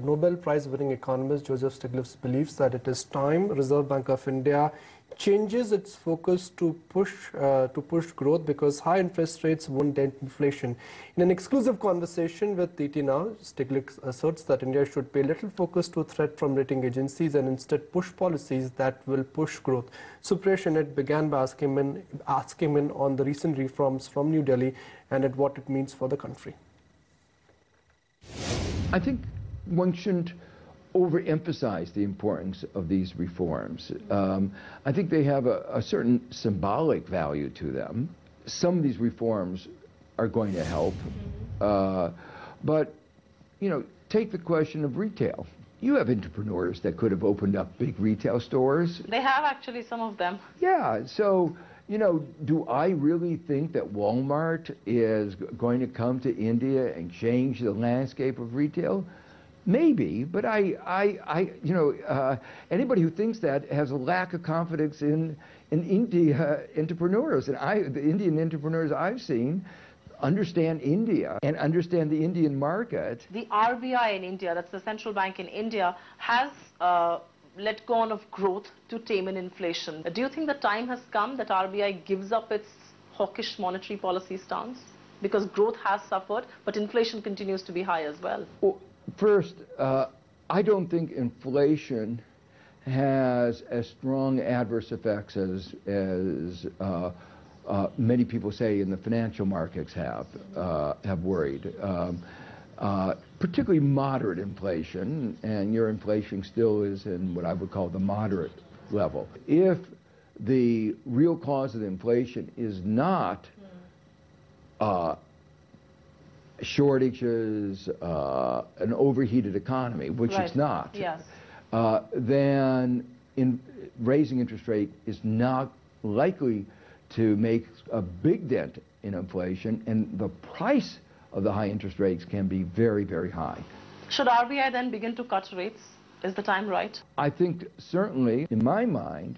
Nobel Prize-winning economist Joseph Stiglitz believes that it is time Reserve Bank of India changes its focus to push growth because high interest rates won't dent inflation. In an exclusive conversation with ET Now, Stiglitz asserts that India should pay little focus to threat from rating agencies and instead push policies that will push growth. Supriya began by asking him on the recent reforms from New Delhi and at what it means for the country. I think one shouldn't overemphasize the importance of these reforms. I think they have a certain symbolic value to them. Some of these reforms are going to help, but take the question of retail. You have entrepreneurs that could have opened up big retail stores. They have actually, some of them. Yeah, so do I really think that Walmart is going to come to India and change the landscape of retail? Maybe, but anybody who thinks that has a lack of confidence in India entrepreneurs. And the Indian entrepreneurs I've seen understand India and understand the Indian market. The RBI in India, that's the central bank in India, has let go on of growth to tame in inflation. Do you think the time has come that RBI gives up its hawkish monetary policy stance? Because growth has suffered, but inflation continues to be high as well. Well, first, I don't think inflation has as strong adverse effects as many people say in the financial markets have worried. Particularly moderate inflation, and your inflation still is in what I would call the moderate level. If the real cause of the inflation is not shortages, an overheated economy, which right. it's not, yes. Then raising interest rate is not likely to make a big dent in inflation, and the price of the high interest rates can be very, very high. Should RBI then begin to cut rates? Is the time right? I think certainly, in my mind,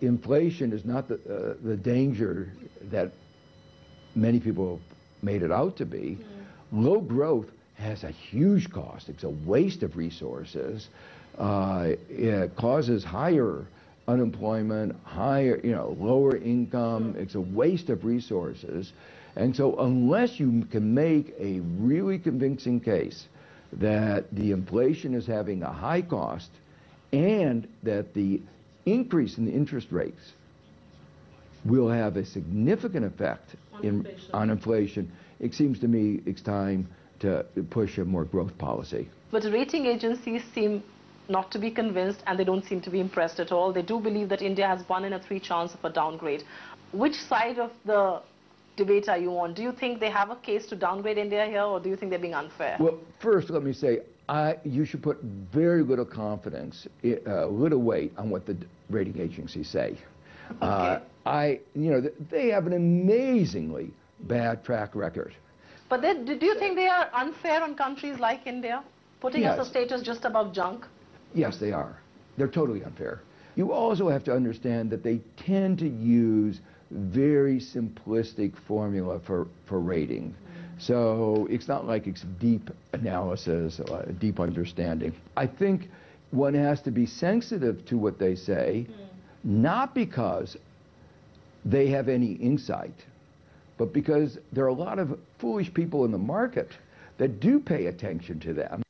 inflation is not the danger that many people made it out to be. Low growth has a huge cost. It's a waste of resources. It causes higher unemployment, lower income. It's a waste of resources. And so unless you can make a really convincing case that the inflation is having a high cost and that the increase in the interest rates will have a significant effect on inflation, it seems to me it's time to push a more growth policy. But rating agencies seem not to be convinced, and they don't seem to be impressed at all. They do believe that India has 1 in 3 chance of a downgrade. Which side of the debate are you on? Do you think they have a case to downgrade India here, or do you think they're being unfair? Well, first let me say, you should put very little confidence, little weight on what the rating agencies say. Okay. They have an amazingly bad track record. But do you think they are unfair on countries like India, putting us a status just above junk? Yes, they are. They're totally unfair. You also have to understand that they tend to use very simplistic formula for rating. So it's not like it's deep analysis, deep understanding. I think one has to be sensitive to what they say, not because they have any insight, but because there are a lot of foolish people in the market that do pay attention to them.